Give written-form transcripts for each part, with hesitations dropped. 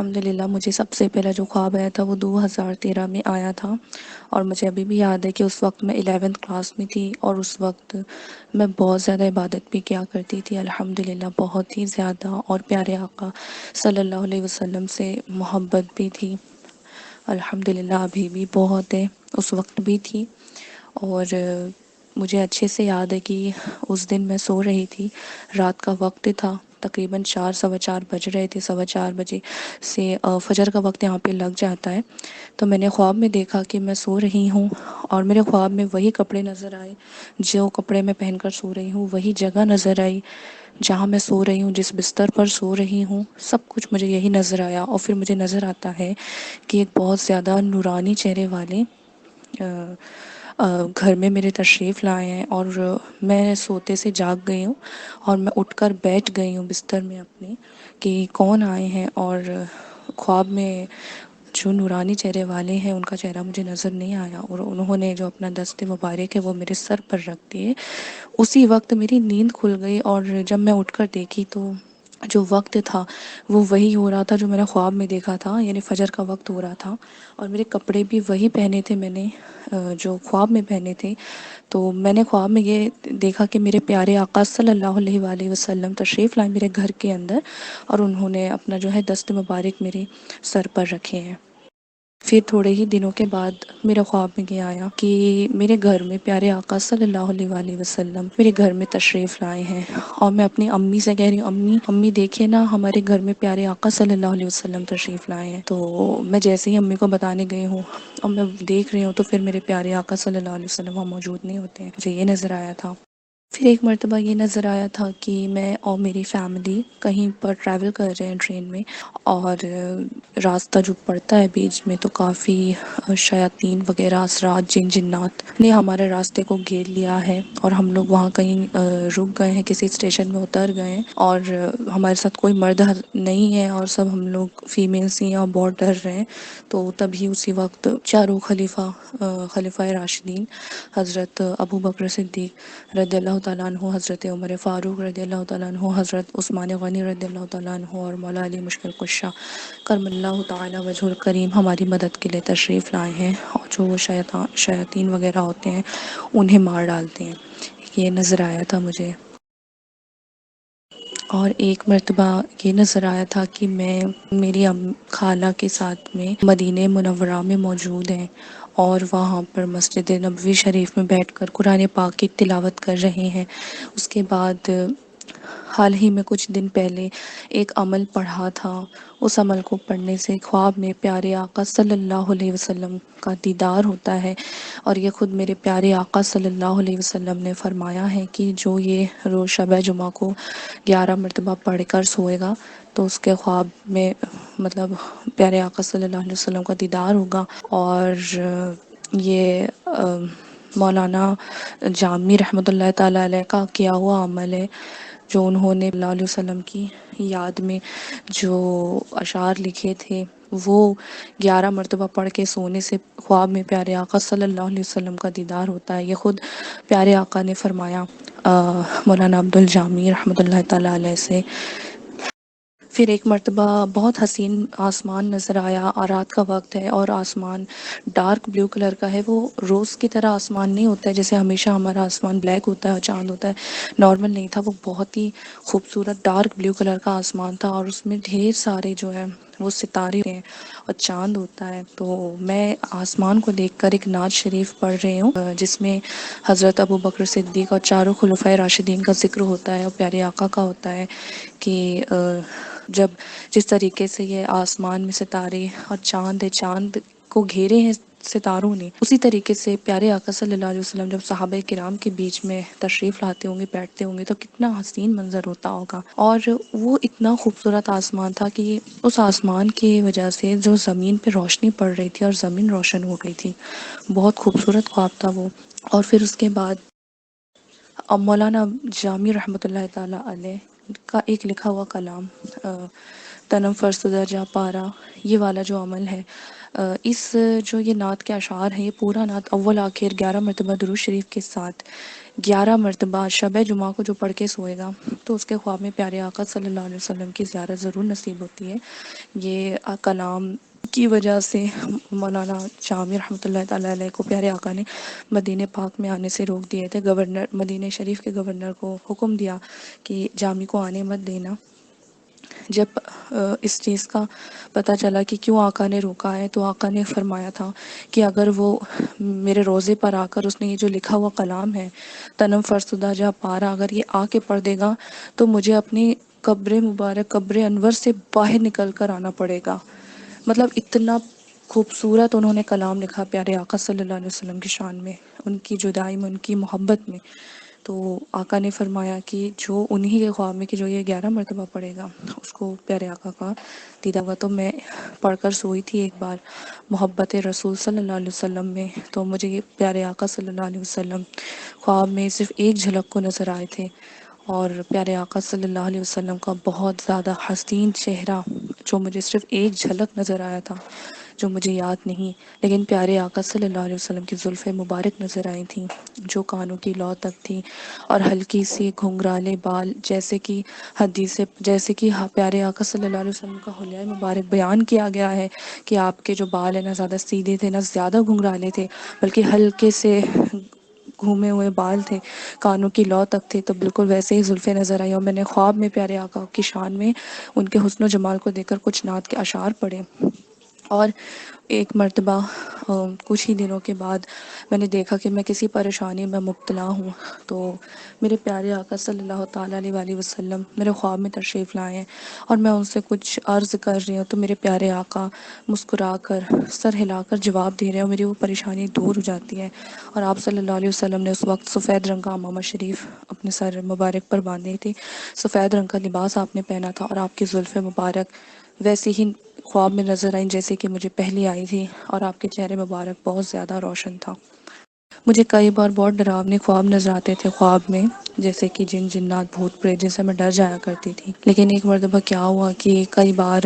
الحمدللہ مجھے سب سے پہلا جو خواب آیا تھا وہ 2013 میں آیا تھا، اور مجھے ابھی بھی یاد ہے کہ اس وقت میں 11ویں کلاس میں تھی، اور اس وقت میں بہت زیادہ عبادت بھی کیا کرتی تھی الحمدللہ، بہت ہی زیادہ، اور پیارے آقا صلی اللہ علیہ وسلم سے محبت بھی تھی الحمدللہ، ابھی بھی بہت ہے، اس وقت بھی تھی۔ اور مجھے اچھے سے یاد ہے کہ اس دن میں سو رہی تھی، رات کا وقت تھا، تقریباً 4 سوا 4 بج رہے تھے، 4:15 بجے سے فجر کا وقت یہاں پہ لگ جاتا ہے۔ تو میں نے خواب میں دیکھا کہ میں سو رہی ہوں، اور میرے خواب میں وہی کپڑے نظر آئے جو کپڑے میں پہن کر سو رہی ہوں، وہی جگہ نظر آئی جہاں میں سو رہی ہوں، جس بستر پر سو رہی ہوں، سب کچھ مجھے یہی نظر آیا۔ اور پھر مجھے نظر آتا ہے کہ ایک بہت زیادہ نورانی چہرے والے گھر میں میرے تشریف لائے ہیں، اور میں سوتے سے جاگ گئی ہوں، اور میں اٹھ کر بیٹھ گئی ہوں بستر میں اپنے کہ کون آئے ہیں، اور خواب میں جو نورانی چہرے والے ہیں ان کا چہرہ مجھے نظر نہیں آیا، اور انہوں نے جو اپنا دست مبارک ہے وہ میرے سر پر رکھ دیے۔ اسی وقت میری نیند کھل گئی، اور جب میں اٹھ کر دیکھی تو جو وقت تھا وہ وہی ہو رہا تھا جو میں نے خواب میں دیکھا تھا، یعنی فجر کا وقت ہو رہا تھا، اور میرے کپڑے بھی وہی پہنے تھے میں نے جو خواب میں پہنے تھے۔ تو میں نے خواب میں یہ دیکھا کہ میرے پیارے آقا صلی اللہ علیہ وآلہ وسلم تشریف لائے میرے گھر کے اندر، اور انہوں نے اپنا جو ہے دست مبارک میرے سر پر رکھے ہیں۔ پھر تھوڑے ہی دنوں کے بعد میرے خواب میں یہ آیا کہ میرے گھر میں پیارے آقا صلی اللہ علیہ وآلہ وسلم میرے گھر میں تشریف لائے ہیں، اور میں اپنی امی سے کہہ رہی ہوں، امی امی دیکھے نا ہمارے گھر میں پیارے آقا صلی اللہ علیہ وسلم تشریف لائے ہیں۔ تو میں جیسے ہی امی کو بتانے گئی ہوں اور میں دیکھ رہی ہوں تو پھر میرے پیارے آقا صلی اللہ علیہ وسلم وہاں موجود نہیں ہوتے ہیں، مجھے یہ نظر آیا تھا۔ پھر ایک مرتبہ یہ نظر آیا تھا کہ میں اور میری فیملی کہیں پر ٹریول کر رہے ہیں ٹرین میں، اور راستہ جو پڑتا ہے بیچ میں تو کافی شیاطین وغیرہ اثرات جن جنات نے ہمارے راستے کو گھیر لیا ہے، اور ہم لوگ وہاں کہیں رک گئے ہیں، کسی اسٹیشن میں اتر گئے ہیں، اور ہمارے ساتھ کوئی مرد نہیں ہے، اور سب ہم لوگ فیمیلس ہی ہیں اور بہت ڈر رہے ہیں۔ تو تبھی اسی وقت چاروں خلیفہ راشدین حضرت ابو بکر صدیق رضی اللہ تعالیٰ عنہ، حضرت عمر فاروق رضی اللہ تعالیٰ عنہ، حضرت عثمان غنی رضی اللہ تعالیٰ عنہ، اور مولا علی مشکل کشا کرم اللہ تعالیٰ وجہ الکریم ہماری مدد کے لیے تشریف لائے ہیں، اور جو شیاطین وغیرہ ہوتے ہیں انہیں مار ڈالتے ہیں۔ یہ نظر آیا تھا مجھے۔ اور ایک مرتبہ یہ نظر آیا تھا کہ میں میری خالہ کے ساتھ میں مدینہ منورہ میں موجود ہیں، اور وہاں پر مسجد نبوی شریف میں بیٹھ کر قرآن پاک کی تلاوت کر رہے ہیں۔ اس کے بعد حال ہی میں کچھ دن پہلے ایک عمل پڑھا تھا، اس عمل کو پڑھنے سے خواب میں پیارے آقا صلی اللہ علیہ وسلم کا دیدار ہوتا ہے، اور یہ خود میرے پیارے آقا صلی اللہ علیہ وسلم نے فرمایا ہے کہ جو یہ روز شب جمعہ کو 11 مرتبہ پڑھ کر سوئے گا تو اس کے خواب میں مطلب پیارے آقا صلی اللہ علیہ وسلم کا دیدار ہوگا۔ اور یہ مولانا جامی رحمۃ اللہ تعالیٰ علیہ کا کیا ہوا عمل ہے، جو انہوں نے اللہ علیہ وسلم کی یاد میں جو اشعار لکھے تھے، وہ 11 مرتبہ پڑھ کے سونے سے خواب میں پیارے آقا صلی اللہ علیہ وسلم کا دیدار ہوتا ہے۔ یہ خود پیارے آقا نے فرمایا مولانا عبد الجامی رحمۃ اللہ تعالیٰ علیہ سے۔ پھر ایک مرتبہ بہت حسین آسمان نظر آیا، اور رات کا وقت ہے اور آسمان ڈارک بلیو کلر کا ہے، وہ روز کی طرح آسمان نہیں ہوتا ہے جیسے ہمیشہ ہمارا آسمان بلیک ہوتا ہے اور چاند ہوتا ہے، نارمل نہیں تھا، وہ بہت ہی خوبصورت ڈارک بلیو کلر کا آسمان تھا، اور اس میں ڈھیر سارے جو ہے وہ ستارے ہیں اور چاند ہوتا ہے۔ تو میں آسمان کو دیکھ کر ایک نعت شریف پڑھ رہی ہوں جس میں حضرت ابو بکر صدیق اور چاروں خلفائے راشدین کا ذکر ہوتا ہے، اور پیارے آقا کا ہوتا ہے کہ جب جس طریقے سے یہ آسمان میں ستارے اور چاند ہے، چاند کو گھیرے ہیں ستاروں نے، اسی طریقے سے پیارے آقا صلی اللہ علیہ وسلم جب صحابہ کرام کے بیچ میں تشریف لاتے ہوں گے، بیٹھتے ہوں گے، تو کتنا حسین منظر ہوتا ہوگا۔ اور وہ اتنا خوبصورت آسمان تھا کہ اس آسمان کی وجہ سے جو زمین پہ روشنی پڑ رہی تھی اور زمین روشن ہو گئی تھی، بہت خوبصورت خواب تھا وہ۔ اور پھر اس کے بعد مولانا جامی رحمۃ اللہ تعالیٰ علیہ کا ایک لکھا ہوا کلام تنم فرسودہ جا پارا، یہ والا جو عمل ہے، اس جو یہ نعت کے اشعار ہیں، یہ پورا نعت اول آخر 11 مرتبہ درود شریف کے ساتھ 11 مرتبہ شب جمعہ کو جو پڑھ کے سوئے گا تو اس کے خواب میں پیارے آقا صلی اللہ علیہ وسلم کی زیارت ضرور نصیب ہوتی ہے۔ یہ کلام کی وجہ سے مولانا شامی رحمۃ اللہ تعالیٰ علیہ کو پیارے آقا نے مدینہ پاک میں آنے سے روک دیے تھے۔ گورنر مدینہ شریف کے گورنر کو حکم دیا کہ جامی کو آنے مت دینا۔ جب اس چیز کا پتہ چلا کہ کیوں آقا نے روکا ہے تو آقا نے فرمایا تھا کہ اگر وہ میرے روزے پر آ کر اس نے یہ جو لکھا ہوا کلام ہے تنم فرسودہ جا پارا اگر یہ آ کے پڑھ دے گا تو مجھے اپنی قبر مبارک قبر انور سے باہر نکل کر آنا پڑے گا۔ مطلب اتنا خوبصورت انہوں نے کلام لکھا پیارے آقا صلی اللہ علیہ وسلم کی شان میں، ان کی جدائی میں، ان کی محبت میں۔ تو آقا نے فرمایا کہ جو انہی کے خواب میں کہ جو یہ 11 مرتبہ پڑھے گا اس کو پیارے آقا کا دیدہ ہوا۔ تو میں پڑھ کر سوئی تھی ایک بار محبت رسول صلی اللہ علیہ وسلم میں، تو مجھے یہ پیارے آقا صلی اللہ علیہ وسلم خواب میں صرف ایک جھلک کو نظر آئے تھے، اور پیارے آقا صلی اللہ علیہ وسلم کا بہت زیادہ حسین چہرہ جو مجھے صرف ایک جھلک نظر آیا تھا، جو مجھے یاد نہیں، لیکن پیارے آقا صلی اللہ علیہ وسلم کی زلفیں مبارک نظر آئی تھیں جو کانوں کی لو تک تھی، اور ہلکی سی گھنگرالے بال، جیسے کہ پیارے آقا صلی اللہ علیہ وسلم کا حلیہ مبارک بیان کیا گیا ہے کہ آپ کے جو بال ہیں نہ زیادہ سیدھے تھے نہ زیادہ گھنگرالے تھے، بلکہ ہلکے سے گھومے ہوئے بال تھے، کانوں کی لو تک تھے، تو بالکل ویسے ہی زلفیں نظر آئی۔ اور میں نے خواب میں پیارے آقا کی شان میں ان کے حسن و جمال کو دیکھ کر کچھ نعت کے اشعار پڑھے۔ اور ایک مرتبہ کچھ ہی دنوں کے بعد میں نے دیکھا کہ میں کسی پریشانی میں مبتلا ہوں، تو میرے پیارے آقا صلی اللہ تعالیٰ علیہ وآلہ وسلم میرے خواب میں تشریف لائے ہیں، اور میں ان سے کچھ عرض کر رہی ہوں تو میرے پیارے آقا مسکرا کر سر ہلا کر جواب دے رہے ہیں اور میری وہ پریشانی دور ہو جاتی ہے۔ اور آپ صلی اللہ علیہ وسلم نے اس وقت سفید رنگ کا عمامہ شریف اپنے سر مبارک پر باندھی تھی، سفید رنگ کا لباس آپ نے پہنا تھا، اور آپ کی زلفیں مبارک ویسے ہی خواب میں نظر آئیں جیسے کہ مجھے پہلی آئی تھی، اور آپ کے چہرے مبارک بہت زیادہ روشن تھا۔ مجھے کئی بار بہت ڈراونے خواب نظر آتے تھے خواب میں، جیسے کہ جن جنات بھوت پریت، جن سے میں ڈر جایا کرتی تھی۔ لیکن ایک مرتبہ کیا ہوا کہ کئی بار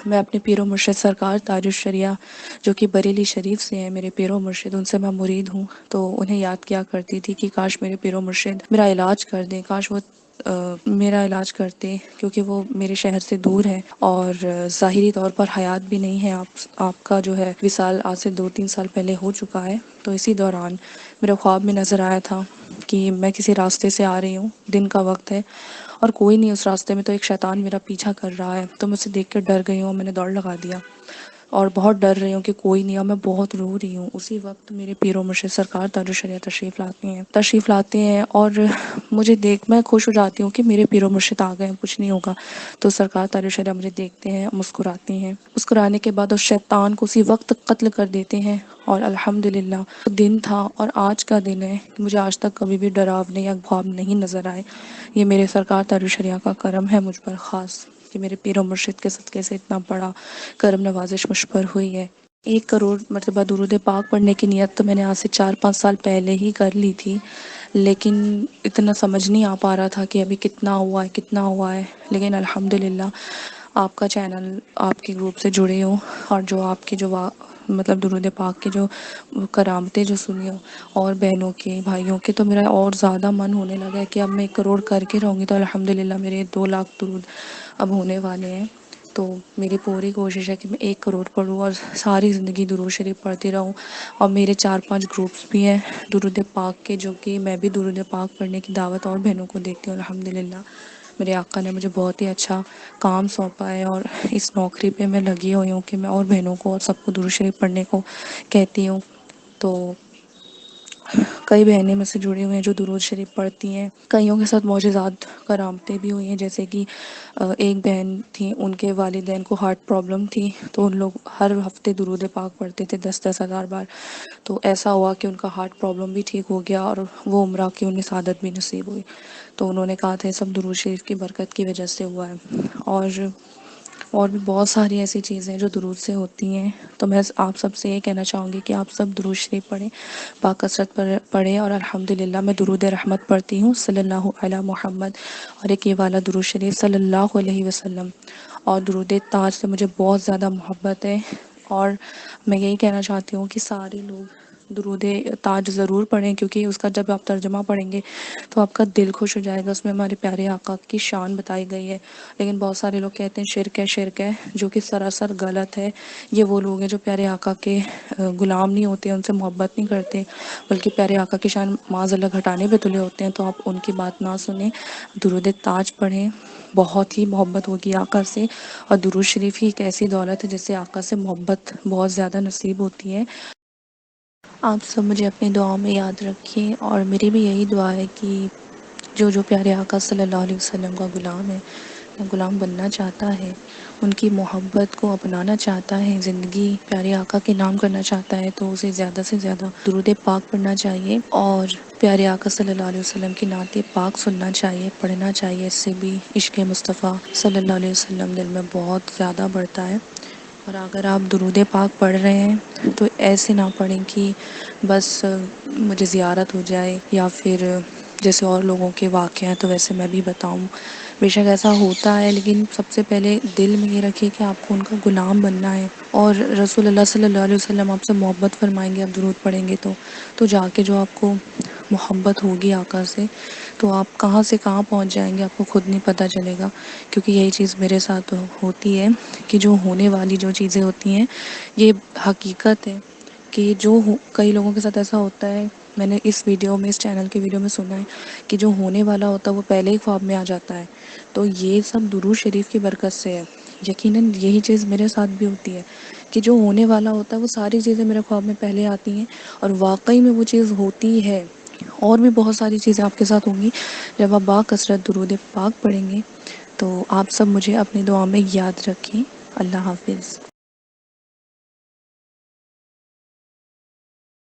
میں اپنے پیر و مرشد سرکار تاج الشریعہ جو کہ بریلی شریف سے ہیں، میرے پیر و مرشد، ان سے میں مرید ہوں، تو انہیں یاد کیا کرتی تھی کہ کاش میرے پیر و مرشد میرا علاج کر دیں، کاش وہ میرا علاج کرتے، کیونکہ وہ میرے شہر سے دور ہے اور ظاہری طور پر حیات بھی نہیں ہے۔ آپ کا جو ہے وصال آج سے 2-3 سال پہلے ہو چکا ہے۔ تو اسی دوران میرے خواب میں نظر آیا تھا کہ میں کسی راستے سے آ رہی ہوں، دن کا وقت ہے اور کوئی نہیں اس راستے میں، تو ایک شیطان میرا پیچھا کر رہا ہے، تو میں اسے دیکھ کے ڈر گئی ہوں اور میں نے دوڑ لگا دیا اور بہت ڈر رہی ہوں کہ کوئی نہیں، اور میں بہت رو رہی ہوں۔ اسی وقت میرے پیر و مرشد سرکار تاج الشریعہ تشریف لاتے ہیں اور مجھے میں خوش ہو جاتی ہوں کہ میرے پیر و مرشد آ گئے ہیں، کچھ نہیں ہوگا۔ تو سرکار تاج الشریعہ مجھے دیکھتے ہیں، مسکراتے ہیں، مسکرانے کے بعد اس شیطان کو اسی وقت قتل کر دیتے ہیں، اور الحمدللہ دن تھا اور آج کا دن ہے کہ مجھے آج تک کبھی بھی ڈراونے یا خواب نہیں نظر آئے۔ یہ میرے سرکار تاج الشریعہ کا کرم ہے مجھ پر خاص، کہ میرے پیر و مرشد کے صدقے سے اتنا بڑا کرم نوازش مجھ پر ہوئی ہے۔ 1 کروڑ مرتبہ درود پاک پڑھنے کی نیت تو میں نے آج سے 4-5 سال پہلے ہی کر لی تھی، لیکن اتنا سمجھ نہیں آ پا رہا تھا کہ ابھی کتنا ہوا ہے، لیکن الحمدللہ آپ کا چینل، آپ کے گروپ سے جڑے ہوں اور جو آپ کے جو مطلب درود پاک کی جو کرامتیں جو سنی ہوں اور بہنوں کے بھائیوں کے، تو میرا اور زیادہ من ہونے لگا ہے کہ اب میں 1 کروڑ کر کے رہوں گی، تو الحمدللہ میرے 2 لاکھ درود اب ہونے والے ہیں۔ تو میری پوری کوشش ہے کہ میں 1 کروڑ پڑھوں اور ساری زندگی درود شریف پڑھتی رہوں۔ اور میرے 4-5 گروپس بھی ہیں درود پاک کے، جو کہ میں بھی درود پاک پڑھنے کی دعوت اور بہنوں کو دیتی ہوں۔ الحمدللہ میرے آقا نے مجھے بہت ہی اچھا کام سونپا ہے، اور اس نوکری پہ میں لگی ہوئی ہوں کہ میں اور بہنوں کو اور سب کو درود شریف پڑھنے کو کہتی ہوں۔ تو کئی بہنیں مجھ سے جڑی ہوئی ہیں جو درود شریف پڑھتی ہیں، کئیوں کے ساتھ معجزات کرامتیں بھی ہوئی ہیں، جیسے کہ ایک بہن تھی، ان کے والدین کو ہارٹ پرابلم تھی، تو ان لوگ ہر ہفتے درود پاک پڑھتے تھے 10-10 ہزار بار۔ تو ایسا ہوا کہ ان کا ہارٹ پرابلم بھی ٹھیک ہو گیا اور وہ عمرہ کی انہیں سعادت بھی نصیب ہوئی۔ تو انہوں نے کہا تھا یہ سب درود شریف کی برکت کی وجہ سے ہوا ہے۔ اور بھی بہت ساری ایسی چیزیں جو درود سے ہوتی ہیں۔ تو میں آپ سب سے یہ کہنا چاہوں گی کہ آپ سب درود شریف پڑھیں، باکثرت پڑھیں، اور الحمدللہ میں درود رحمت پڑھتی ہوں، صلی اللہ علی محمد، اور ایک یہ والا درود شریف صلی اللہ علیہ وسلم، اور درود تاج سے مجھے بہت زیادہ محبت ہے۔ اور میں یہی کہنا چاہتی ہوں کہ سارے لوگ درود تاج ضرور پڑھیں، کیونکہ اس کا جب آپ ترجمہ پڑھیں گے تو آپ کا دل خوش ہو جائے گا۔ اس میں ہمارے پیارے آقا کی شان بتائی گئی ہے، لیکن بہت سارے لوگ کہتے ہیں شرک ہے، شرک ہے، جو کہ سراسر غلط ہے۔ یہ وہ لوگ ہیں جو پیارے آقا کے غلام نہیں ہوتے، ان سے محبت نہیں کرتے، بلکہ پیارے آقا کی شان معاذ اللہ گھٹانے پہ تلے ہوتے ہیں، تو آپ ان کی بات نہ سنیں، درود تاج پڑھیں۔ بہت ہی محبت ہوگی آقا سے، اور درود شریف ہی ایک ایسی دولت ہے جس سے آقا سے محبت بہت زیادہ نصیب ہوتی ہے۔ آپ سب مجھے اپنی دعاؤں میں یاد رکھیں، اور میری بھی یہی دعا ہے کہ جو جو پیارے آقا صلی اللہ علیہ وسلم کا غلام ہے یا غلام بننا چاہتا ہے، ان کی محبت کو اپنانا چاہتا ہے، زندگی پیارے آقا کے نام کرنا چاہتا ہے، تو اسے زیادہ سے زیادہ درود پاک پڑھنا چاہیے، اور پیارے آقا صلی اللہ علیہ وسلم کی نعت پاک سننا چاہیے، پڑھنا چاہیے۔ اس سے بھی عشق مصطفیٰ صلی اللہ علیہ وسلم دل میں بہت زیادہ بڑھتا ہے۔ اور اگر آپ درود پاک پڑھ رہے ہیں تو ایسے نہ پڑھیں کہ بس مجھے زیارت ہو جائے، یا پھر جیسے اور لوگوں کے واقع ہیں تو ویسے میں بھی بتاؤں۔ بے شک ایسا ہوتا ہے، لیکن سب سے پہلے دل میں یہ رکھیے کہ آپ کو ان کا غلام بننا ہے، اور رسول اللہ صلی اللہ علیہ وسلم آپ سے محبت فرمائیں گے، آپ درود پڑھیں گے تو جا کے جو آپ کو محبت ہوگی آقا سے، تو آپ کہاں سے کہاں پہنچ جائیں گے آپ کو خود نہیں پتہ چلے گا۔ کیونکہ یہی چیز میرے ساتھ ہوتی ہے کہ جو ہونے والی جو چیزیں ہوتی ہیں یہ حقیقت ہے، کہ کئی لوگوں کے ساتھ ایسا ہوتا ہے، میں نے اس ویڈیو میں، اس چینل کے ویڈیو میں سنا ہے کہ جو ہونے والا ہوتا ہے وہ پہلے ہی خواب میں آ جاتا ہے۔ تو یہ سب درود شریف کی برکت سے ہے۔ یقیناً یہی چیز میرے ساتھ بھی ہوتی ہے کہ جو ہونے والا ہوتا ہے وہ ساری چیزیں میرے خواب میں پہلے آتی ہیں، اور واقعی میں وہ چیز ہوتی ہے۔ اور بھی بہت ساری چیزیں آپ کے ساتھ ہوں گی جب آپ باکثرت درود پاک پڑھیں گے۔ تو آپ سب مجھے اپنی دعا میں یاد رکھیں۔ اللہ حافظ۔